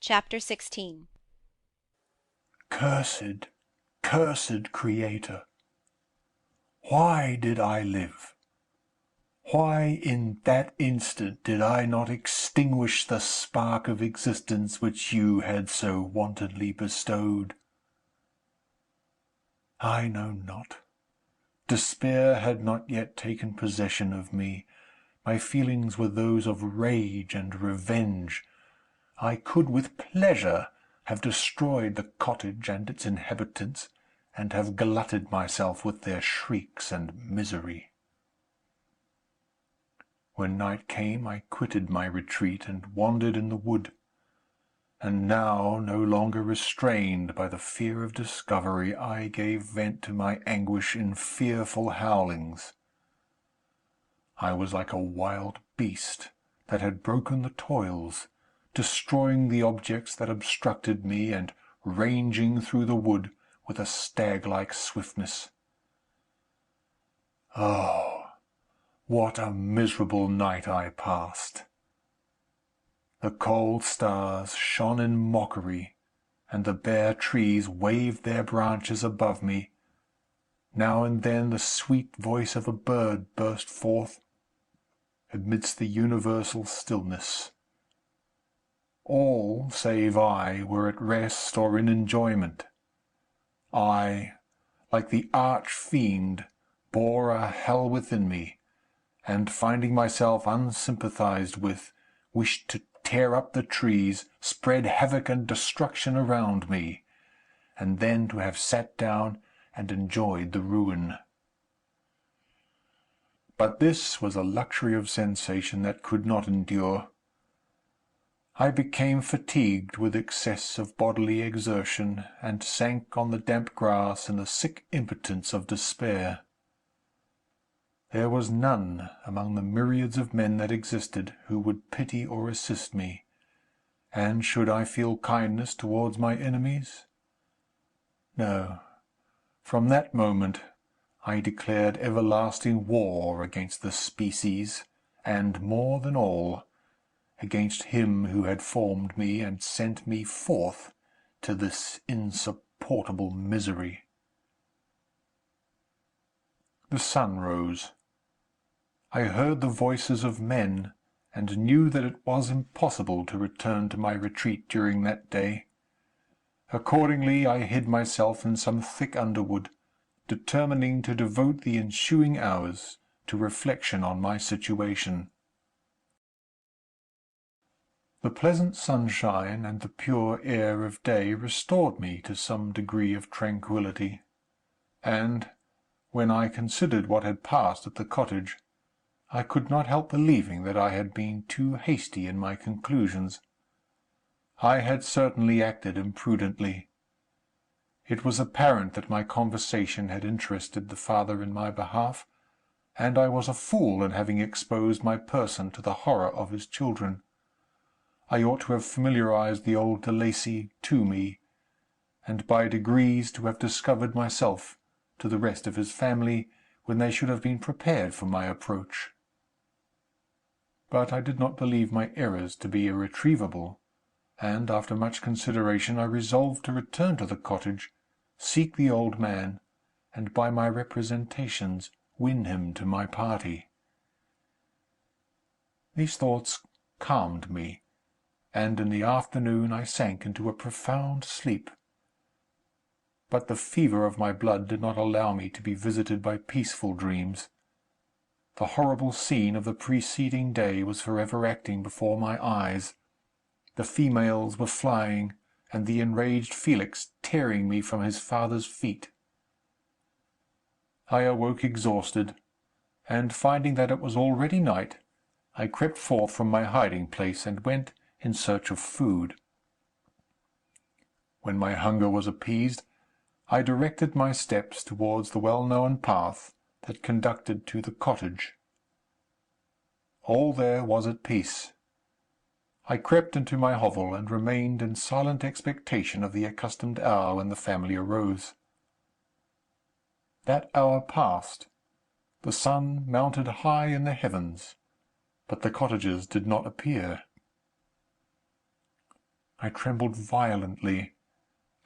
Chapter 16. Cursed, cursed Creator! Why did I live? Why in that instant did I not extinguish the spark of existence which you had so wantonly bestowed? I know not. Despair had not yet taken possession of me. My feelings were those of rage and revenge. I could with pleasure have destroyed the cottage and its inhabitants, and have glutted myself with their shrieks and misery. When night came, I quitted my retreat and wandered in the wood. And now, no longer restrained by the fear of discovery, I gave vent to my anguish in fearful howlings. I was like a wild beast that had broken the toils, destroying the objects that obstructed me, and ranging through the wood with a stag-like swiftness. Oh, what a miserable night I passed! The cold stars shone in mockery, and the bare trees waved their branches above me. Now and then the sweet voice of a bird burst forth amidst the universal stillness. All, save I, were at rest or in enjoyment. I, like the arch-fiend, bore a hell within me, and, finding myself unsympathized with, wished to tear up the trees, spread havoc and destruction around me, and then to have sat down and enjoyed the ruin. But this was a luxury of sensation that could not endure. I became fatigued with excess of bodily exertion, and sank on the damp grass in the sick impotence of despair. There was none, among the myriads of men that existed, who would pity or assist me. And should I feel kindness towards my enemies? No. From that moment I declared everlasting war against the species, and, more than all, against him who had formed me and sent me forth to this insupportable misery. The sun rose. I heard the voices of men, and knew that it was impossible to return to my retreat during that day. Accordingly, I hid myself in some thick underwood, determining to devote the ensuing hours to reflection on my situation. The pleasant sunshine and the pure air of day restored me to some degree of tranquillity, and, when I considered what had passed at the cottage, I could not help believing that I had been too hasty in my conclusions. I had certainly acted imprudently. It was apparent that my conversation had interested the father in my behalf, and I was a fool in having exposed my person to the horror of his children. I ought to have familiarized the old De Lacy to me, and by degrees to have discovered myself to the rest of his family, when they should have been prepared for my approach. But I did not believe my errors to be irretrievable, and, after much consideration, I resolved to return to the cottage, seek the old man, and by my representations win him to my party. These thoughts calmed me, and in the afternoon I sank into a profound sleep. But the fever of my blood did not allow me to be visited by peaceful dreams. The horrible scene of the preceding day was forever acting before my eyes. The females were flying, and the enraged Felix tearing me from his father's feet. I awoke exhausted, and, finding that it was already night, I crept forth from my hiding-place and went in search of food. When my hunger was appeased, I directed my steps towards the well-known path that conducted to the cottage. All there was at peace. I crept into my hovel, and remained in silent expectation of the accustomed hour when the family arose. That hour passed. The sun mounted high in the heavens, but the cottagers did not appear. I trembled violently,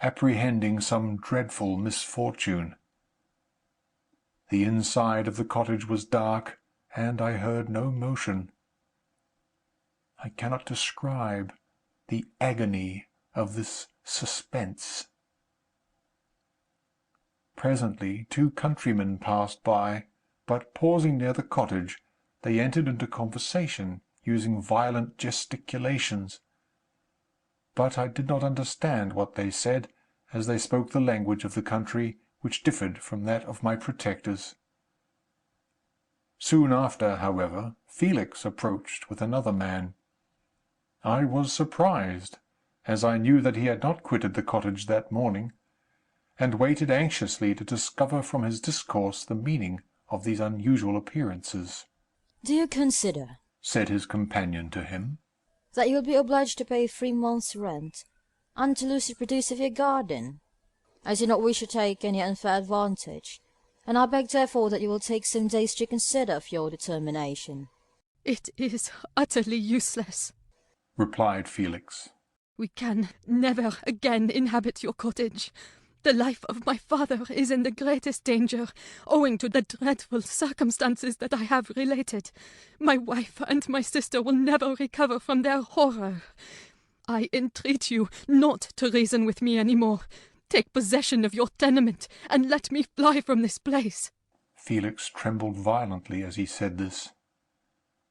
apprehending some dreadful misfortune. The inside of the cottage was dark, and I heard no motion. I cannot describe the agony of this suspense. Presently 2 countrymen passed by, but pausing near the cottage, they entered into conversation, using violent gesticulations. But I did not understand what they said, as they spoke the language of the country, which differed from that of my protectors. Soon after, however, Felix approached with another man. I was surprised, as I knew that he had not quitted the cottage that morning, and waited anxiously to discover from his discourse the meaning of these unusual appearances. "Do you consider," said his companion to him, "that you will be obliged to pay 3 months' rent, and to lose the produce of your garden? I do not wish to take any unfair advantage, and I beg therefore that you will take some days to consider of your determination." "It is utterly useless," replied Felix. "We can never again inhabit your cottage. The life of my father is in the greatest danger, owing to the dreadful circumstances that I have related. My wife and my sister will never recover from their horror. I entreat you not to reason with me any more. Take possession of your tenement, and let me fly from this place." Felix trembled violently as he said this.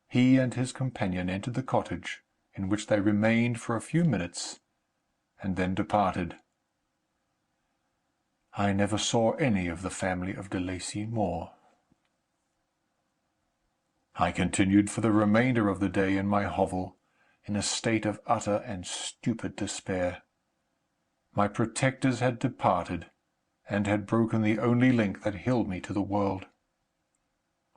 He and his companion entered the cottage, in which they remained for a few minutes, and then departed. I never saw any of the family of de Lacy more. I continued for the remainder of the day in my hovel, in a state of utter and stupid despair. My protectors had departed, and had broken the only link that held me to the world.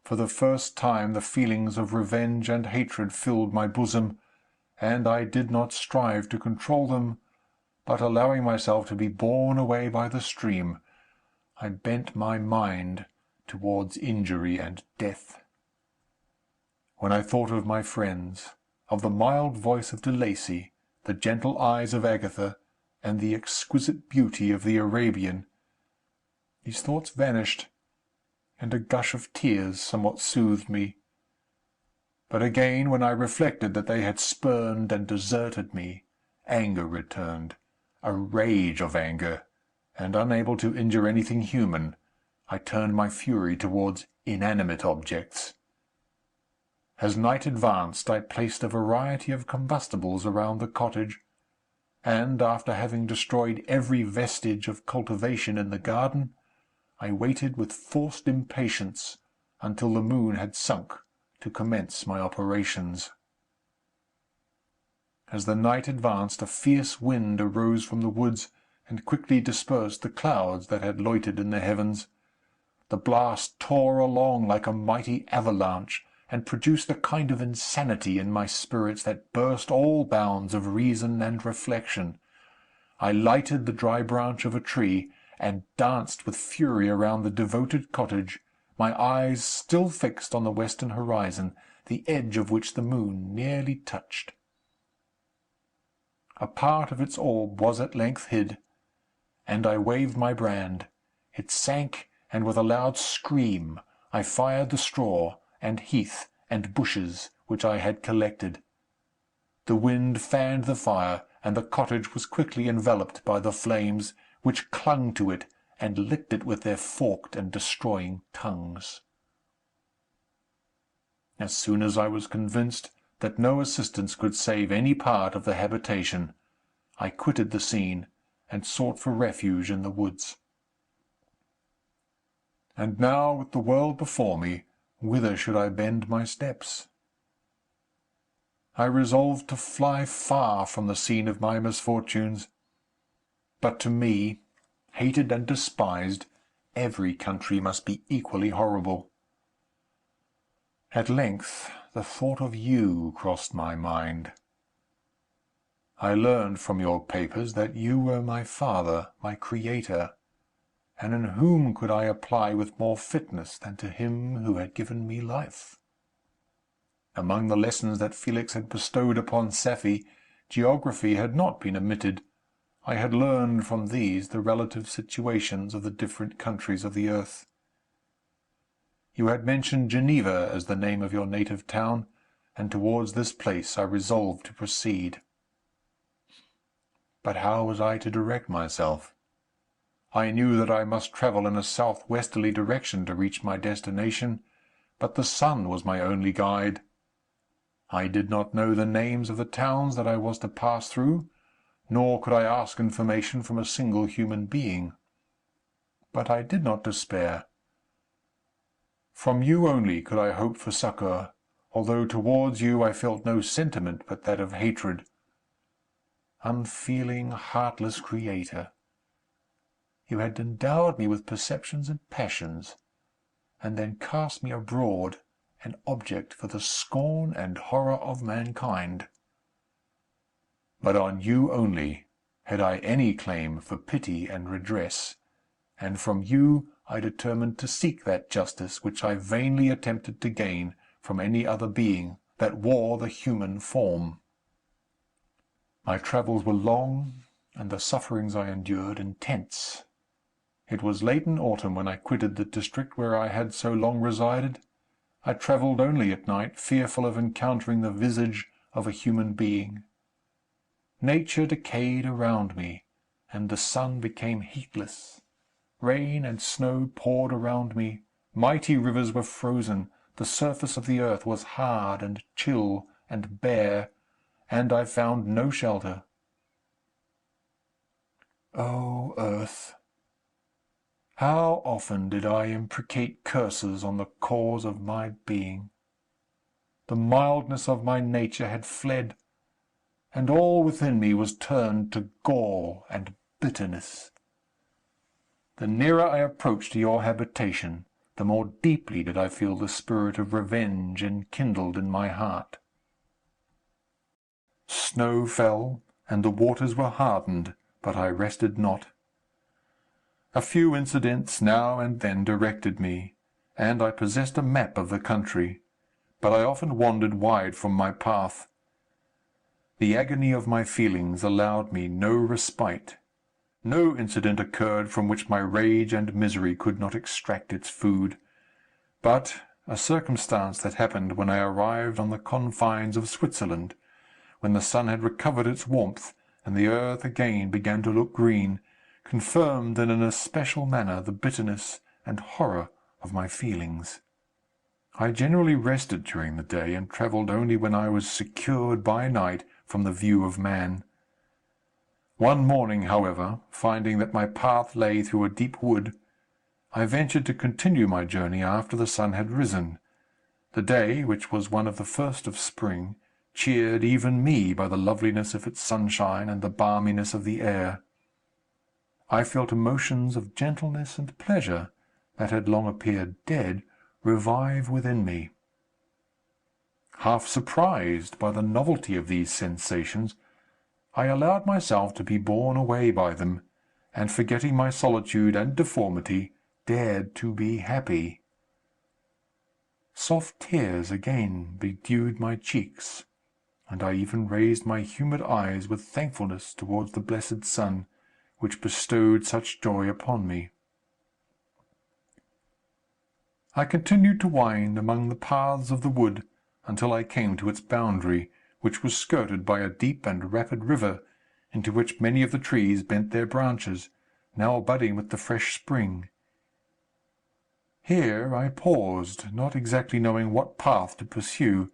For the first time the feelings of revenge and hatred filled my bosom, and I did not strive to control them, but allowing myself to be borne away by the stream, I bent my mind towards injury and death. When I thought of my friends, of the mild voice of de Lacy, the gentle eyes of Agatha, and the exquisite beauty of the Arabian, these thoughts vanished, and a gush of tears somewhat soothed me. But again, when I reflected that they had spurned and deserted me, anger returned, a rage of anger, and unable to injure anything human, I turned my fury towards inanimate objects. As night advanced, I placed a variety of combustibles around the cottage, and, after having destroyed every vestige of cultivation in the garden, I waited with forced impatience until the moon had sunk to commence my operations. As the night advanced, a fierce wind arose from the woods, and quickly dispersed the clouds that had loitered in the heavens. The blast tore along like a mighty avalanche, and produced a kind of insanity in my spirits that burst all bounds of reason and reflection. I lighted the dry branch of a tree, and danced with fury around the devoted cottage, my eyes still fixed on the western horizon, the edge of which the moon nearly touched. A part of its orb was at length hid, and I waved my brand. It sank, and with a loud scream I fired the straw, and heath, and bushes which I had collected. The wind fanned the fire, and the cottage was quickly enveloped by the flames, which clung to it, and licked it with their forked and destroying tongues. As soon as I was convinced that no assistance could save any part of the habitation, I quitted the scene, and sought for refuge in the woods. And now, with the world before me, whither should I bend my steps? I resolved to fly far from the scene of my misfortunes. But to me, hated and despised, every country must be equally horrible. At length the thought of you crossed my mind. I learned from your papers that you were my father, my creator, and in whom could I apply with more fitness than to him who had given me life? Among the lessons that Felix had bestowed upon Safie, Geography had not been omitted. I had learned from these the relative situations of the different countries of the earth. You had mentioned Geneva as the name of your native town, and towards this place I resolved to proceed. But how was I to direct myself? I knew that I must travel in a south-westerly direction to reach my destination, but the sun was my only guide. I did not know the names of the towns that I was to pass through, nor could I ask information from a single human being. But I did not despair. From you only could I hope for succour, although towards you I felt no sentiment but that of hatred. Unfeeling, heartless creator! You had endowed me with perceptions and passions, and then cast me abroad, an object for the scorn and horror of mankind. But on you only had I any claim for pity and redress, and from you I determined to seek that justice which I vainly attempted to gain from any other being that wore the human form. My travels were long, and the sufferings I endured intense. It was late in autumn when I quitted the district where I had so long resided. I travelled only at night, fearful of encountering the visage of a human being. Nature decayed around me, and the sun became heatless. Rain and snow poured around me. Mighty rivers were frozen. The surface of the earth was hard and chill and bare, and I found no shelter. O earth! How often did I imprecate curses on the cause of my being! The mildness of my nature had fled, and all within me was turned to gall and bitterness. The nearer I approached to your habitation, the more deeply did I feel the spirit of revenge enkindled in my heart. Snow fell, and the waters were hardened, but I rested not. A few incidents now and then directed me, and I possessed a map of the country, but I often wandered wide from my path. The agony of my feelings allowed me no respite. No incident occurred from which my rage and misery could not extract its food. But a circumstance that happened when I arrived on the confines of Switzerland, when the sun had recovered its warmth, and the earth again began to look green, confirmed in an especial manner the bitterness and horror of my feelings. I generally rested during the day, and travelled only when I was secured by night from the view of man. One morning, however, finding that my path lay through a deep wood, I ventured to continue my journey after the sun had risen. The day, which was one of the first of spring, cheered even me by the loveliness of its sunshine and the balminess of the air. I felt emotions of gentleness and pleasure, that had long appeared dead, revive within me. Half surprised by the novelty of these sensations, I allowed myself to be borne away by them, and forgetting my solitude and deformity, dared to be happy. Soft tears again bedewed my cheeks, and I even raised my humid eyes with thankfulness towards the blessed sun, which bestowed such joy upon me. I continued to wind among the paths of the wood until I came to its boundary, which was skirted by a deep and rapid river, into which many of the trees bent their branches, now budding with the fresh spring. Here I paused, not exactly knowing what path to pursue,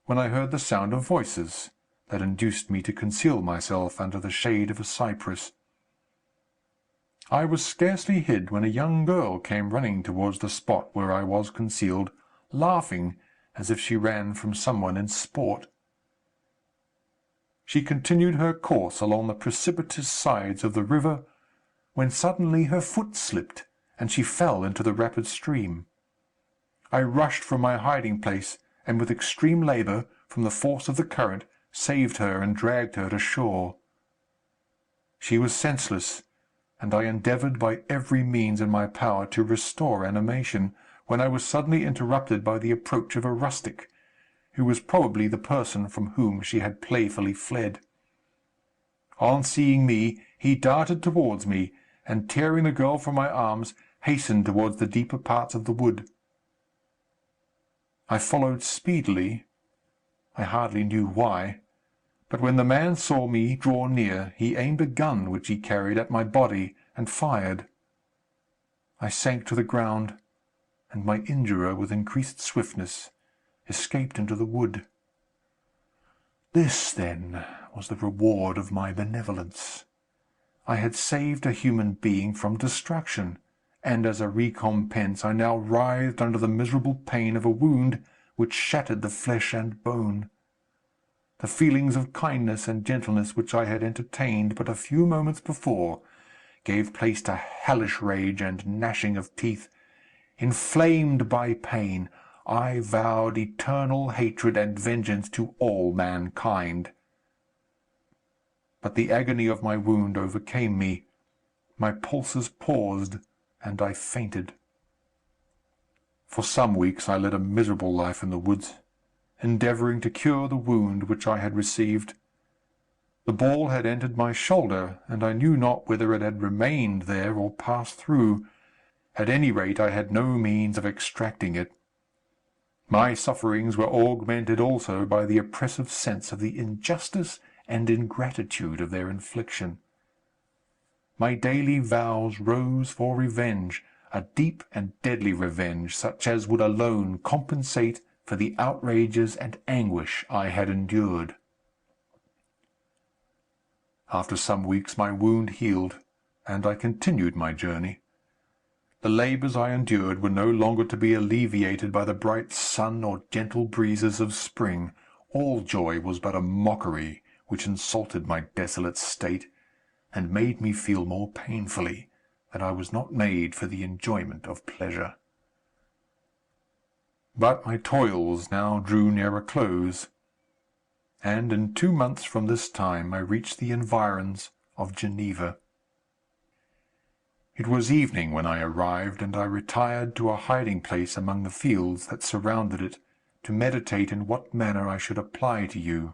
when I heard the sound of voices, that induced me to conceal myself under the shade of a cypress. I was scarcely hid when a young girl came running towards the spot where I was concealed, laughing as if she ran from some one in sport. She continued her course along the precipitous sides of the river, when suddenly her foot slipped, and she fell into the rapid stream. I rushed from my hiding-place, and with extreme labour, from the force of the current, saved her and dragged her to shore. She was senseless, and I endeavoured by every means in my power to restore animation, when I was suddenly interrupted by the approach of a rustic, who was probably the person from whom she had playfully fled. On seeing me, he darted towards me, and tearing the girl from my arms, hastened towards the deeper parts of the wood. I followed speedily. I hardly knew why. But when the man saw me draw near, he aimed a gun which he carried at my body, and fired. I sank to the ground, and my injurer, with increased swiftness, escaped into the wood. This, then, was the reward of my benevolence. I had saved a human being from destruction, and as a recompense I now writhed under the miserable pain of a wound which shattered the flesh and bone. The feelings of kindness and gentleness which I had entertained but a few moments before gave place to hellish rage and gnashing of teeth. Inflamed by pain, I vowed eternal hatred and vengeance to all mankind. But the agony of my wound overcame me. My pulses paused, and I fainted. For some weeks I led a miserable life in the woods, endeavouring to cure the wound which I had received. The ball had entered my shoulder, and I knew not whether it had remained there or passed through. At any rate, I had no means of extracting it. My sufferings were augmented also by the oppressive sense of the injustice and ingratitude of their infliction. My daily vows rose for revenge, a deep and deadly revenge, such as would alone compensate for the outrages and anguish I had endured. After some weeks my wound healed, and I continued my journey. The labours I endured were no longer to be alleviated by the bright sun or gentle breezes of spring. All joy was but a mockery, which insulted my desolate state, and made me feel more painfully that I was not made for the enjoyment of pleasure. But my toils now drew near a close, and in 2 months from this time I reached the environs of Geneva. It was evening when I arrived, and I retired to a hiding-place among the fields that surrounded it, to meditate in what manner I should apply to you.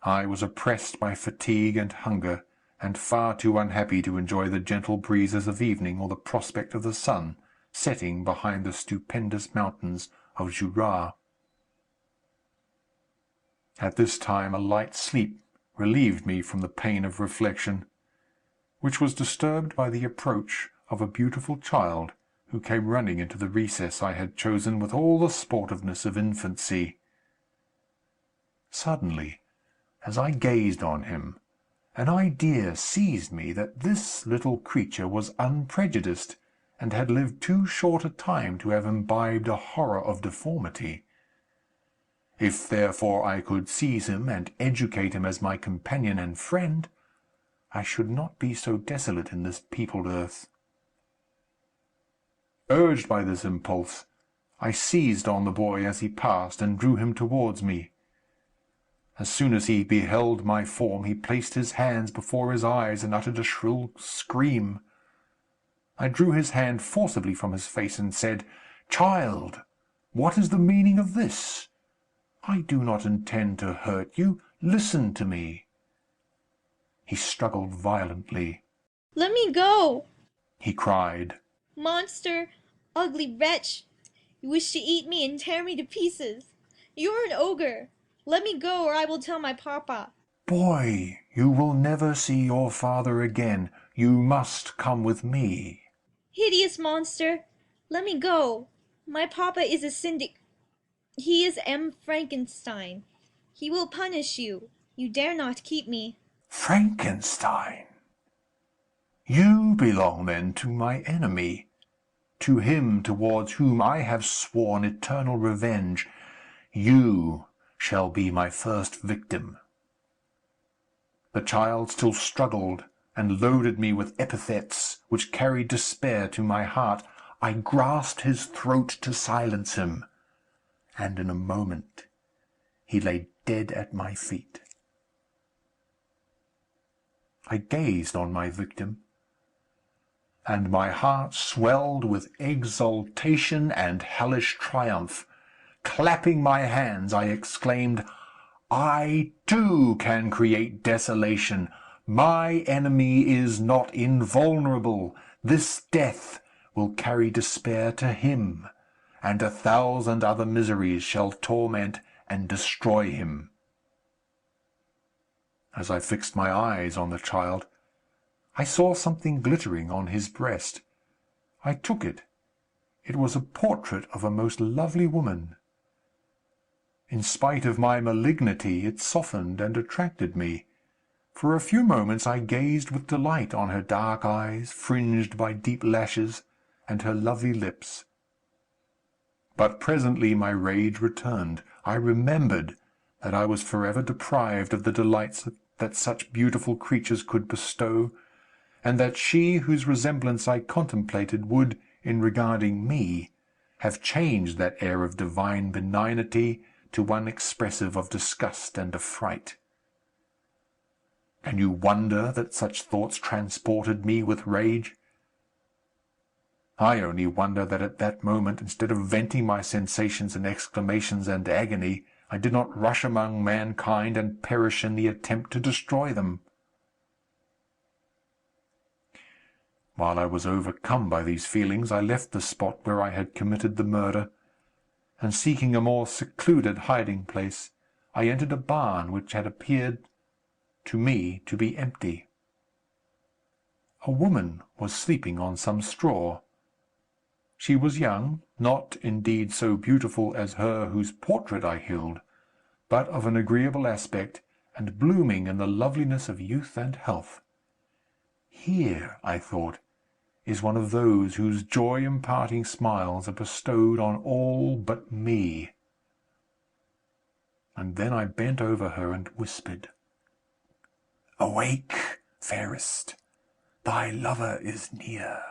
I was oppressed by fatigue and hunger, and far too unhappy to enjoy the gentle breezes of evening or the prospect of the sun setting behind the stupendous mountains of Jura. At this time a light sleep relieved me from the pain of reflection, which was disturbed by the approach of a beautiful child who came running into the recess I had chosen with all the sportiveness of infancy. Suddenly, as I gazed on him, an idea seized me that this little creature was unprejudiced, and had lived too short a time to have imbibed a horror of deformity. If, therefore, I could seize him and educate him as my companion and friend, I should not be so desolate in this peopled earth. Urged by this impulse, I seized on the boy as he passed, and drew him towards me. As soon as he beheld my form, he placed his hands before his eyes, and uttered a shrill scream. I drew his hand forcibly from his face, and said, "Child, what is the meaning of this? I do not intend to hurt you. Listen to me." He struggled violently. "Let me go!" he cried. "Monster! Ugly wretch! You wish to eat me and tear me to pieces. You are an ogre. Let me go, or I will tell my papa." "Boy, you will never see your father again. You must come with me." "Hideous monster! Let me go. My papa is a syndic. He is M. Frankenstein. He will punish you. You dare not keep me." Frankenstein! You belong, then, to my enemy, to him towards whom I have sworn eternal revenge. You shall be my first victim." The child still struggled, and loaded me with epithets which carried despair to my heart. I grasped his throat to silence him, and in a moment he lay dead at my feet. I gazed on my victim, and my heart swelled with exultation and hellish triumph. Clapping my hands, I exclaimed, I, too, can create desolation. My enemy is not invulnerable. This death will carry despair to him, and 1,000 other miseries shall torment and destroy him." As I fixed my eyes on the child, I saw something glittering on his breast. I took it. It was a portrait of a most lovely woman. In spite of my malignity, it softened and attracted me. For a few moments I gazed with delight on her dark eyes, fringed by deep lashes, and her lovely lips. But presently my rage returned. I remembered that I was forever deprived of the delights that such beautiful creatures could bestow, and that she whose resemblance I contemplated would, in regarding me, have changed that air of divine benignity to one expressive of disgust and affright. Can you wonder that such thoughts transported me with rage? I only wonder that at that moment, instead of venting my sensations in exclamations and agony, I did not rush among mankind and perish in the attempt to destroy them. While I was overcome by these feelings, I left the spot where I had committed the murder, and seeking a more secluded hiding-place, I entered a barn which had appeared to me to be empty. A woman was sleeping on some straw. She was young, not, indeed, so beautiful as her whose portrait I held, but of an agreeable aspect, and blooming in the loveliness of youth and health. Here, I thought, is one of those whose joy-imparting smiles are bestowed on all but me. And then I bent over her and whispered, "Awake, fairest, thy lover is near.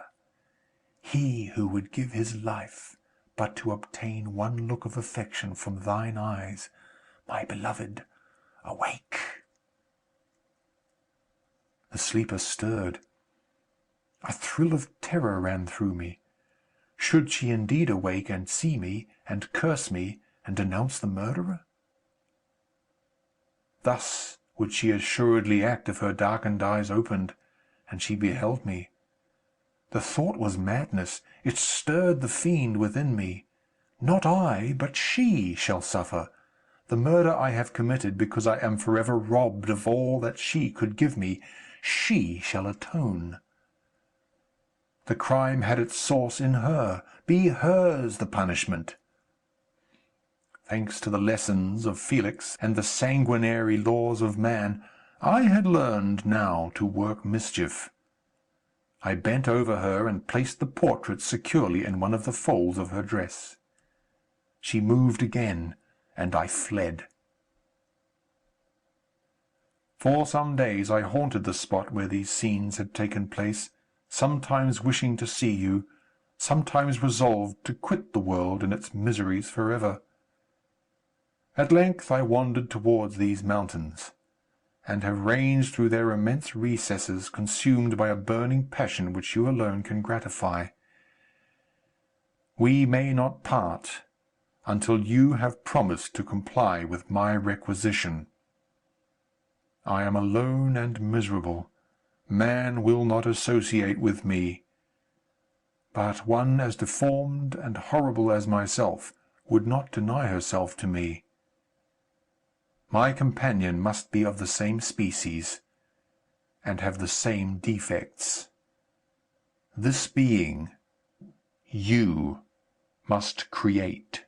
He who would give his life but to obtain one look of affection from thine eyes, my beloved, awake." The sleeper stirred. A thrill of terror ran through me. Should she indeed awake and see me, and curse me, and denounce the murderer? Thus would she assuredly act if her darkened eyes opened, and she beheld me. The thought was madness. It stirred the fiend within me. Not I, but she, shall suffer. The murder I have committed because I am forever robbed of all that she could give me. She shall atone. The crime had its source in her. Be hers the punishment. Thanks to the lessons of Felix and the sanguinary laws of man, I had learned now to work mischief. I bent over her and placed the portrait securely in one of the folds of her dress. She moved again, and I fled. For some days I haunted the spot where these scenes had taken place, sometimes wishing to see you, sometimes resolved to quit the world and its miseries for ever. At length I wandered towards these mountains, and have ranged through their immense recesses, consumed by a burning passion which you alone can gratify. We may not part until you have promised to comply with my requisition. I am alone and miserable. Man will not associate with me. But one as deformed and horrible as myself would not deny herself to me. My companion must be of the same species, and have the same defects. This being, you must create.